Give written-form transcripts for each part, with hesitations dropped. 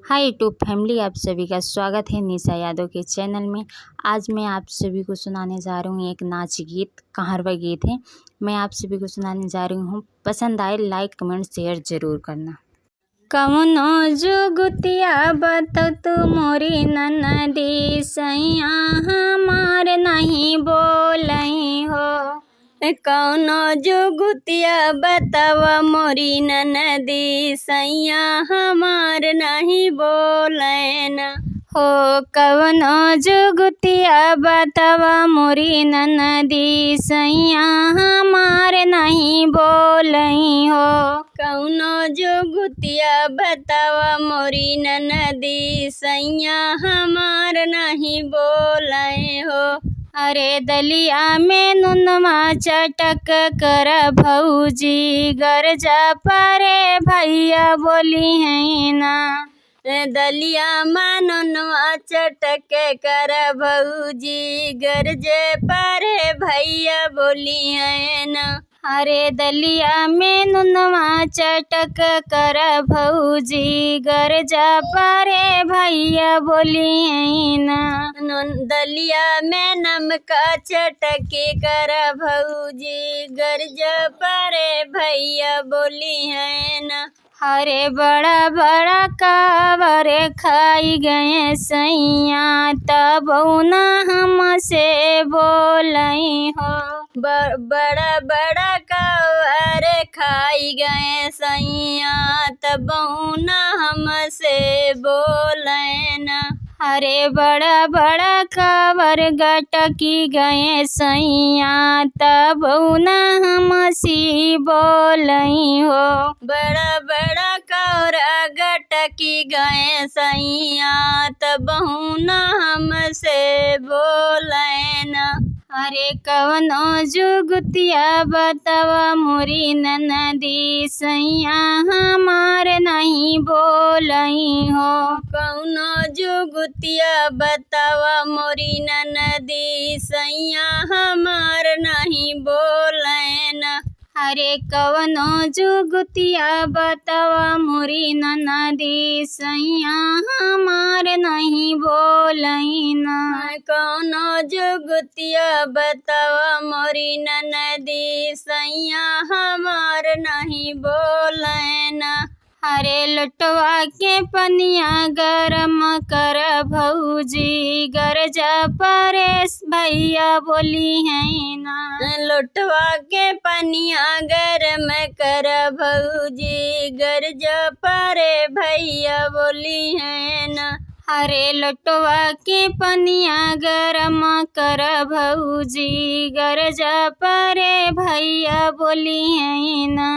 Hi YouTube family, आप सभी का स्वागत है निशा यादव के चैनल में। आज मैं आप सभी को सुनाने जा रही हूँ एक नाच गीत, कहारवा गीत है। मैं आप सभी को सुनाने जा रही हूँ। पसंद आए लाइक कमेंट शेयर ज़रूर करना। कौनो जुगतिया बतो तू मोरी ननदी, सैया हमार नहीं बोलई हो। कौनो जुगतिया बताव मोरी ननदी, सैया हमार नहीं बोलन हो। कौनो जुगतिया बताव मोरी ननदी, सैया हमार नहीं बोलई हो। कौनो जुगतिया बताव मोरी ननदी, सैया हमार नहीं बोलई हो। अरे दलिया में नुनमा चटक कर भौजी, गरजा परे भैया बोली है ना। दलिया में नुनमा चटक कर भौजी, गरजे परे भैया बोली है ना। अरे दलिया में नुनवा चटक कर भौजी, गरजा परे भैया बोली है ना। दलिया में नमक चटक कर भौजी, गरजा परे भैया बोली है ना। अरे बड़ा बड़ा कावर खाई गए सैया, तब न हमसे बोलई हो। बड़ा बड़ा कावर खाई गए सैया, तब न हमसे बोलई ना। अरे बड़ा बड़ा कावर गटकी गए सैया, तब न हमसी बोलई हो। बड़ा बड़ा कावर गटकी गए सैया, तब न हमसे बोलई ना। अरे कवनो जुगतिया बतावा मोरी ननदी, सैया हमार नहीं बोलई हो। कौनो जुगतिया बतावा मोरी ननदी, सैया हमार नहीं बोलई ना। अरे कवनो जुगतिया बतावा मोरी ननदी, सैया हमार नहीं बोलई ना। कौनो जुगतिया बतावा मोरी ननदी, सैया हमार नहीं बोलई ना। अरे लुटवा के पनिया गरम कर भौजी, गरजा परेश भैया बोली है ना। लुटवा के पनिया गरम कर भौजी, गरजा परे भैया बोली है ना। अरे लुटवा के पनिया गरम कर भौजी, गरजा परे भैया बोली है ना।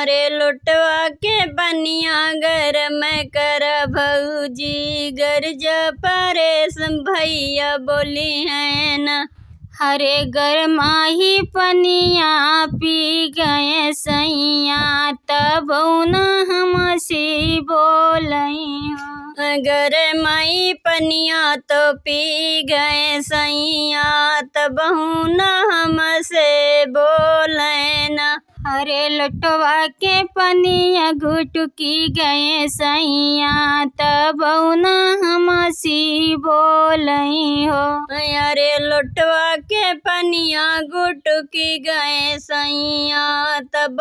अरे लुटवा के पनिया गरम कर भौजी, गरजा परे भैया बोली है ना। अरे गरमाही पनिया पी गए सैया, तब न हमसी बोलई हो। गरमाई पनिया तो पी गए सैया, तब न हमसे बोलई ना। अरे लुटवा के पनिया गुटकी गए सैया, तब न हमसी बोलई हो। अरे लुटवा के पनिया गुटकी गए सैया, तब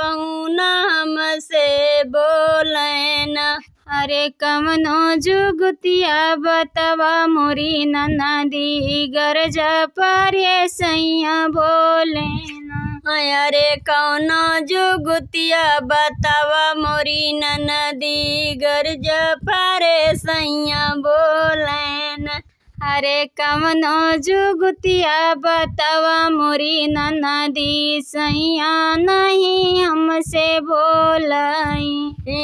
न हमसे बोलई ना। अरे कवनो जुगतिया बतावा मोरी ननदी, गरजा परे सैया बोले ना। अरे कौनो जुगतिया बतावा मोरी ननदी, गरजा परे सैया बोले ना। अरे कवनो जुगतिया बतावा मोरी ननदी, सैया नहीं हमसे बोलई।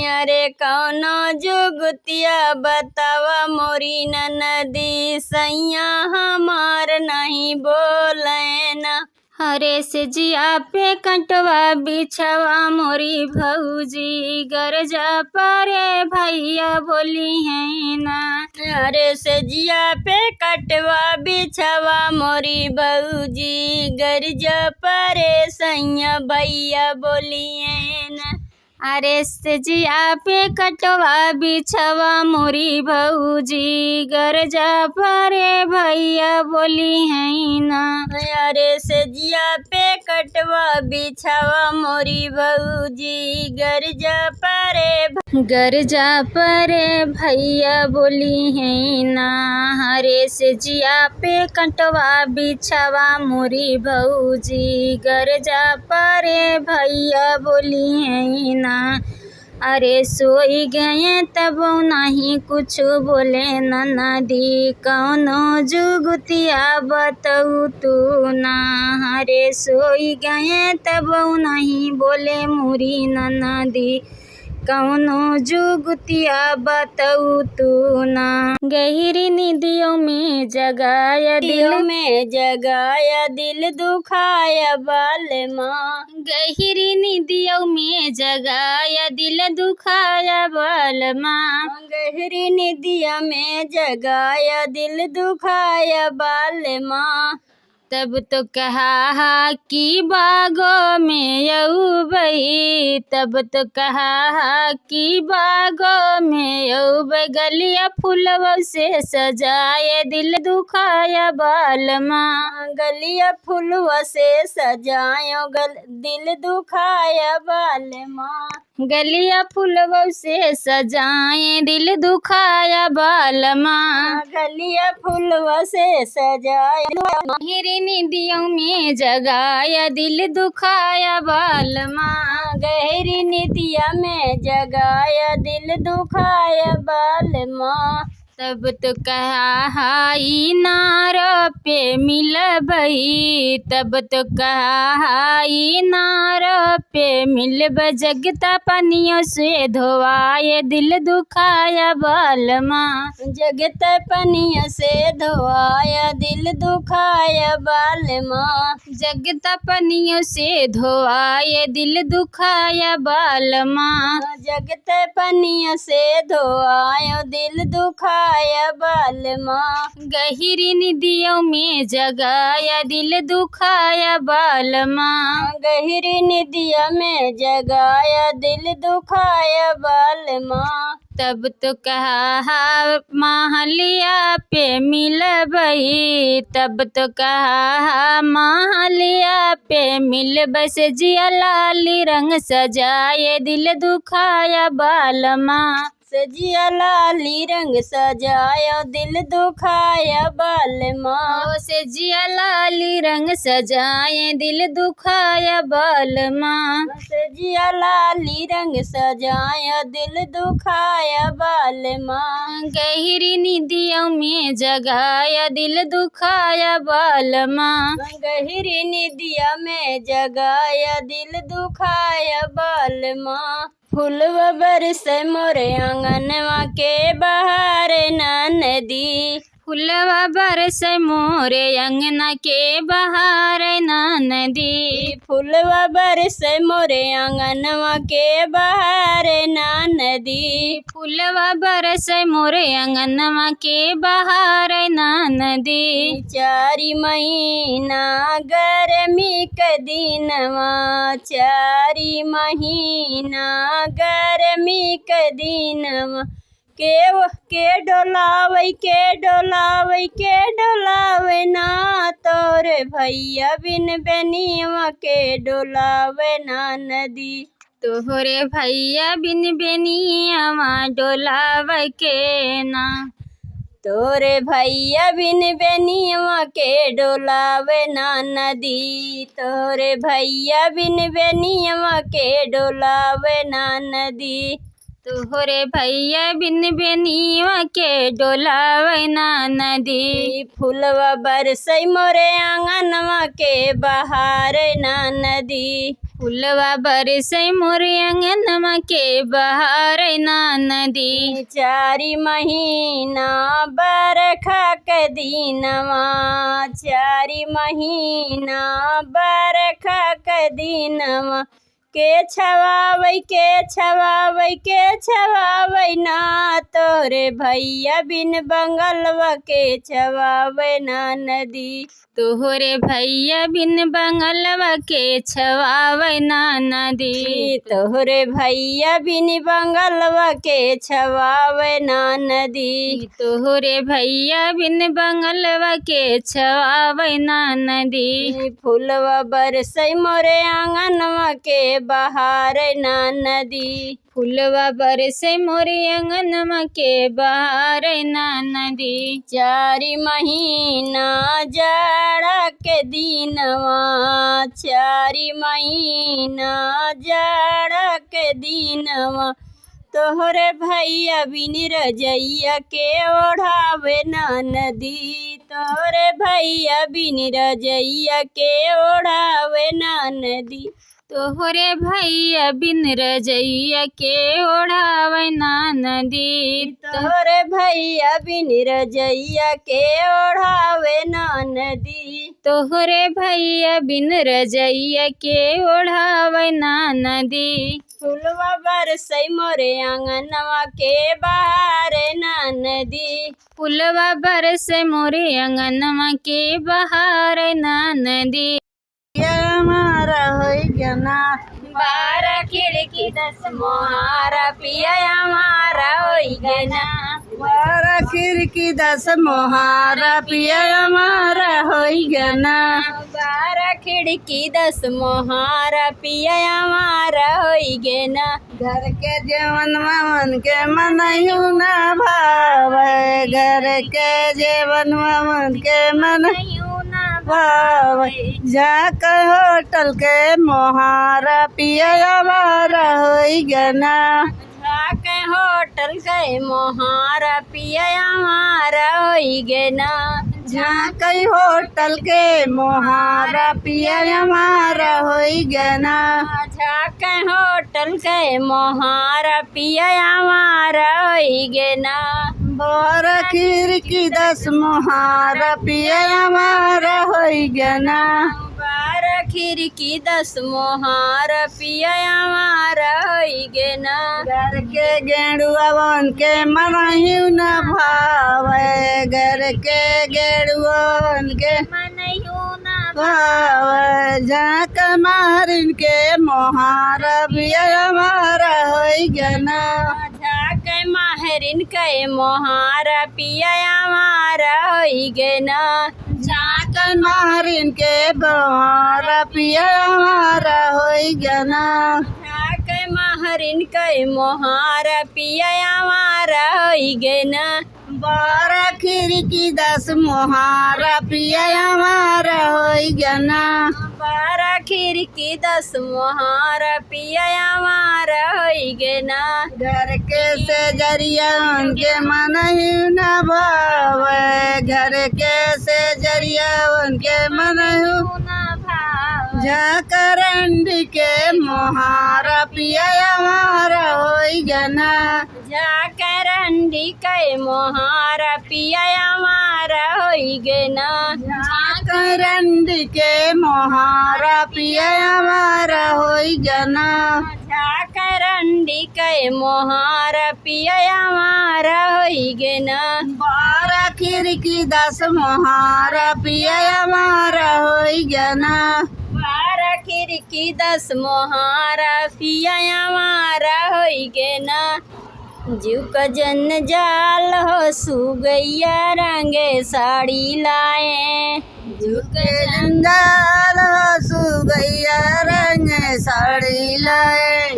अरे कौनो जुगतिया बतावा मोरी ननदी, सैया हमार नहीं बोलई ना। अरे से जिया पे कंटवा बिछवा मोरी भौजी, गरजा परे भैया बोली है ना। अरे से जिया पे कटवा बिछवा मोरी भौजी, गरजा परे सैया भैया बोली है ना। अरे से जिया पे कटवा बिछवा मोरी भौजी गरजा परे भैया बोली है ना। अरे से जिया पे कटवा बिछवा मोरी भौजी गरजा परे भैया बोली है ना। अरे से जिया पे कटवा बिछवा मोरी भौजी गरजा परे भैया बोली है ना। अरे सोई गए तब नहीं कुछ बोले ननदी कौनो जुगतिया बतऊ तू ना। अरे सोई गए तब नहीं बोले मुरी ननदी कौनो जुगतिया बतऊ तू ना। गहरी निदियों में जगाया दिल दुखाया बाल माँ। गहरी निदियों में जगाया दिल दुखाया बाल माँ। गहरी निदिया में जगाया दिल दुखाया बाल माँ। तब तो कहा कि बागों में अउबई तब तो कहा कि बागों में अउबई गलिया फूलवा से सजाए दिल दुखाया बाल माँ। गलिया फूलवा से सजायो दिल दुखाया बाल माँ। गलिया फूलवा से सजाए दिल दुखाया बाल माँ। गलिया फूलवा से सजाया गहरी निदियों में जगाया दिल दुखाया बाल माँ। गहरी निदिया में जगाया दिल दुखाया बाल माँ। तब तो कहा नारो पे मिलबई तब तो कहा नारो पे मिलब जगता पनियों से धोवाए दिल दुखाया बाल माँ। जगता पनियों से धोवाया दिल दुखाया बाल माँ। जगता पनियों से धोवाए दिल दुखाया बाल माँ। जगता पनियों से धोवायो दिल दुखाया बाल माँ। गहरी निदियों में जगाया दिल दुखाया बाल माँ। गहरी निदिया में जगाया दिल दुखाया बाल माँ। तब तो कहा महलिया पे मिलबई तब तो कहा महलिया पे मिलबई से जिया लाली रंग सजाए दिल दुखाया बाल माँ। सजिया लाली रंग सजाया दिल दुखाया बाल माँ। सजिया लाली रंग सजाए दिल दुखाया बाल माँ। सजिया लाली रंग सजाया दिल दुखाया बाल माँ। गहरी निदियों में जगाया दिल दुखाया बाल माँ। गहरी निदिया में जगाया दिल दुखाया बाल माँ। फूलवा बरसे मोरे आंगनवा के बहार नदी। फूलवा बरसे मोरे अंगना के बहार नदी। फूलवा बरसे मोरे आंगनवा के बहार नदी। फूलवा बरसे मोरे अंगनवा के बहार नदी। चारी महीना गर्मी के दिनवा चारी महीना गर्मी के दिनवा के डोलावे ना तोरे भैया बिन बेनिया के डोलावे ना नदी। तोहरे भैया बिन बेनिया डोलावे के ना। तोरे भैया बिन बेनिया के डोलावे ना नदी। तोरे भैया बिन बेनिया के डोलावे ना नदी। तोहरे भैया बिन बेनिया के डोलावे ना नदी। फूलवा बरसई मोरे आंगनवा के बहार ना नदी। फूलवा बरसई मोरे आंगनवा के बहार ना नदी। चारी महीना बरखा के दिनवा चारी महीना बरखा के दिनवा के छवावै ना तोरे भैया बिन बंगलवा के छवावै ना नदी। तोहरे भैया बिन बंगलवा के छवावै ना नदी। तोहरे भैया बिन बंगलवा के छवावै ना नदी। तोहरे भैया बिन बंगलवा के छवावै ना नदी। फूलवा बरसै मोरे आंगनवा के बहारै ना नदी। फूलवा बरसै मोरे आंगनवा के बहारै ना नदी। चारि महीना जाड़ा के दिनवा, चारि महीना जाड़ा के दिनवा तोहरे भैया बिन रजैया के ओढ़ावे ना नदी। तोहरे भैया बिन रजैया के ओढ़ावे ना नदी। तोहरे भैया बिन रजैया के ओढ़ावै ना नदी। तोहरे भैया बिन रजैया के ओढ़ावे ना नदी। तोहरे भैया बिन रजैया के ओढ़ावै ना नदी। फूलवा बरसै मोरे आंगनवा के बहारै ना नदी। फूलवा बरसै मोरे आंगनवा के बहारै ना नदी। हमारा होई गना 12 खिड़की 10 मोहारा पिया हमारा होई गना। 12 खिड़की 10 मोहारा पिया हमारा होई गना। 12 खिड़की 10 मोहारा पिया हमारा होई गना। घर के जेवन मन के मनयू ना भावे, घर के जेवन मन के मनयू जाके होटल के मोहारा पिया हमारा होई गना। जाके होटल के मोहारा पिया हमारा होई गना। जाके होटल के मोहारा पिया हमारा होई गना। जाके होटल के मोहारा पिया हमारा होई गना। 12 खिड़की 10 मोहारा पिया हमारा होई गना। 12 खिड़की 10 मोहारा पिया हमारा होई गना। घर के गेड़ुआ बन के मनयू न भावे, घर के गेड़ुआ बन के मनयू न भावे। जाके मारिन के मोहारा पिया हमारा होई गना। जाके माहरिन के मोहारा पिया हमारा होई गना। जाके माहरिन के मोहारा पिया हमारा होई गना। जाके माहरिन के मोहारा पिया हमारा होई गना। 12 खिड़की 10 मोहारा पिया हमारा होई गना। 12 खिड़की 10 मोहारा पिया हमारा होई गना। घर के से जरिया उनके मनयू न भावे, घर के से जरिया उनके मनयू न भावे। जाकरंडी के मोहारा पिया हमारा होई गना। जाकरंडी के मोहारा पिया हमारा होई गना। जाकरंडी के मोहारा पिया हमारा होई गना। जाकरंडी के मोहारा पिया हमारा होई गना। 12 खिड़की 10 मोहारा पिया हमारा होई गना। 12 खिड़की 10 मोहारा पिया हमारा होई गना। जीव का जंजाल हो सुगैया रंगे साड़ी लाए। जीव के जंजाल हो सुगैया रंगे साड़ी लाए।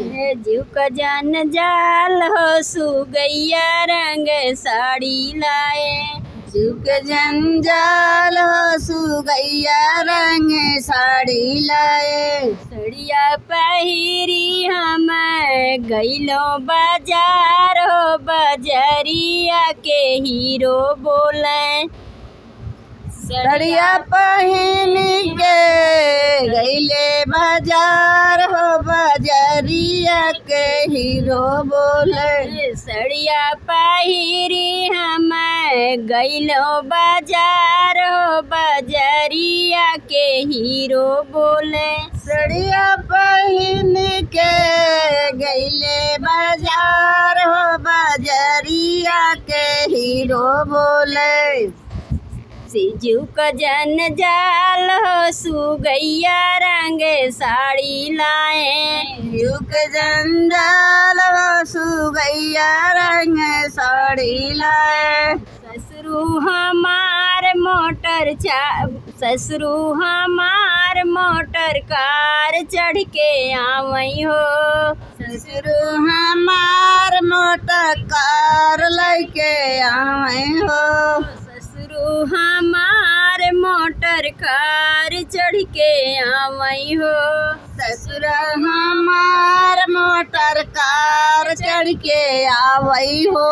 जीव का जंजाल हो सुगैया रंगे साड़ी लाए। जीव के जंजाल हो सुगैया रंगे साड़ी लाए। सड़िया पहिरी हम गइलो बाजार हो, बजरिया के हीरो बोले। सड़िया पहिन के गइले बाजार हो, बजरिया के हीरो बोले। सड़िया पहिरी हम गइलो बाजार हो, बजरिया के हीरो बोले। सड़िया पहिन के गईले बाजार हो बजरिया के हीरो बोले सिजू का जन जाल हो सुगैया रंग साड़ी लाए युग जंजाल हो सुगैया रंग साड़ी लाए ससुरु हमार मोटर ससुरु हमार मोटर कार चढ़ के आवई हो ससुरु हमार मोटर कार लेके आवे हो ससुरु हमार मोटर कार चढ़ के आवई हो ससुर हमार मोटर कार चढ़ के आवई हो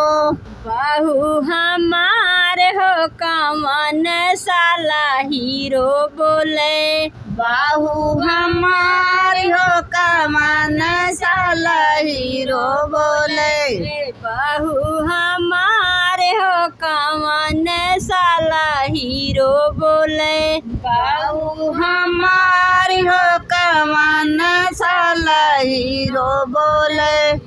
बाहू हमार हो कमन साला हीरो बोले बाहू हमार हो कमान साला हीरो बोले बाहू हमार हो कमन साला हीरो बोले बाहू हमार हो कमान साला हीरो बोले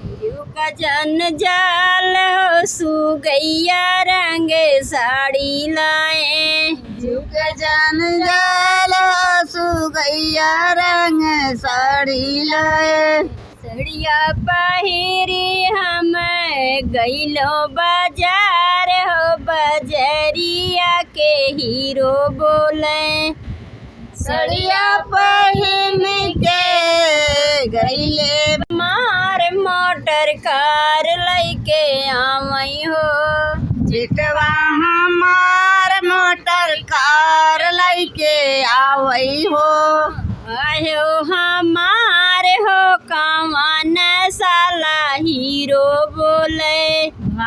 का जन जाल हो सुगैया रंग साड़ी लाए युग जन जाल हो सुगैया रंग साड़ी लाए सड़िया पहिरी हम गईलो बाजार हो बजरिया के हीरो बोले सड़िया पहिन के गईले मार मोटर कार लैके आवई हो चिटवा हमार मोटर कार लेके आवई हो आयो हमार हो कमान साला हीरो बोले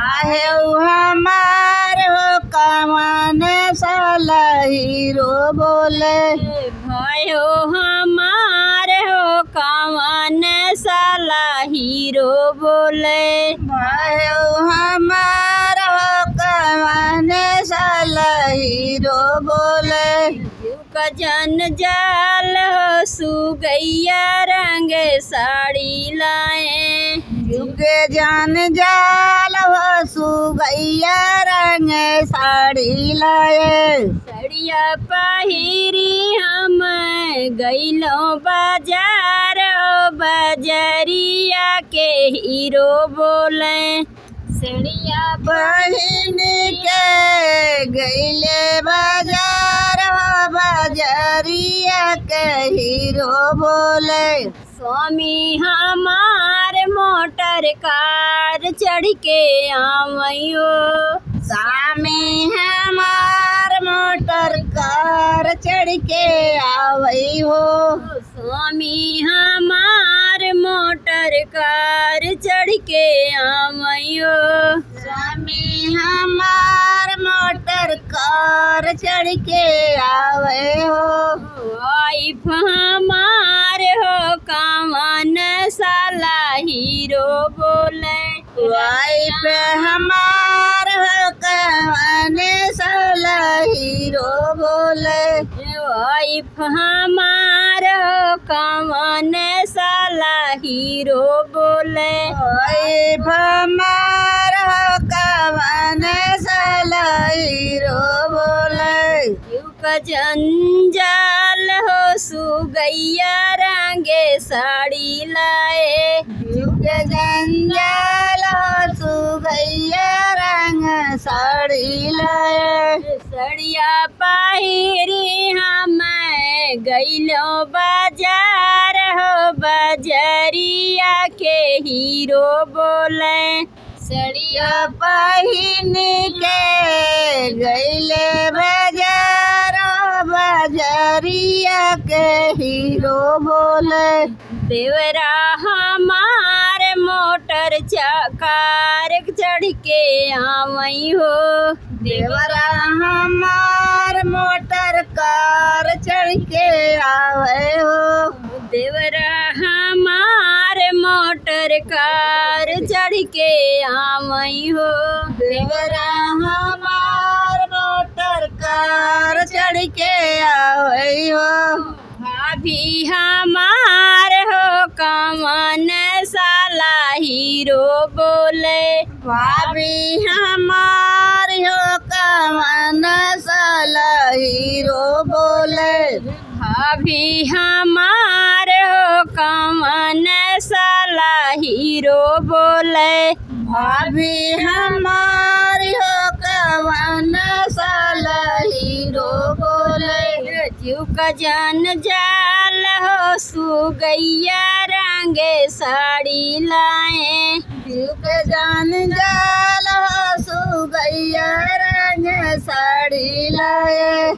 आहे हमार हो कमान साला हीरो बोले भयो हमार हो कमान साला हीरो बोले आहे हमार हो कमान साला हीरो बोले का जन जाल हो सुगैया रंग साड़ी लाए युग जान जाल हो सुगैया रंग साड़ी लाए सड़िया पहिरी हम गईलो बाजार ओ बजरिया के हीरो बोले सड़िया पहिन के गईले बाजार हो बजरिया के हीरो बोले स्वामी हमार मोटर कार चढ़ के आवई हो सामी हमार मोटर कार चढ़ के आवई हो स्वामी हमार मोटर कार चढ़ के आवई हो स्वामी हमार मोटर कार चढ़ के आवे हो वाइफ हमार हो कमन साला हीरो बोले वाइफ हमार हो कवन साला हीरो बोले वाइफ हमार हो कमन साला हीरो बोले वाइफ हमार हो कवन साला हीरो बोले युग जंजाल हो सुगैया रंगे साड़ी लाए युग जंजाल हो सुगैया रंग साड़ी लाए सड़िया पहिरी हम गईलो बाजार हो बजरिया के हीरो बोले सड़िया पहिन के गईले बाजार बजरिया के हीरो बोले देवरा हमार मोटर कार चढ़ के आवई हो देवरा हमार मोटर कार चढ़ के आवे हो देवरा हमार मोटर कार चढ़ के आवई हो देवरा हमार मोटर कार चढ़ के आवे हो भाभी हमार हो कवन साला हीरो बोले भाभी हमार हो कवन साला हीरो बोले भाभी हमार हो कवन साला हीरो बोले भाभी हमार हो कवन साला हीरो बोले जीव का जान जाल हो सुगैया रंगे साड़ी लाए जीव जान जाल हो सुगैया रंग साड़ी लाए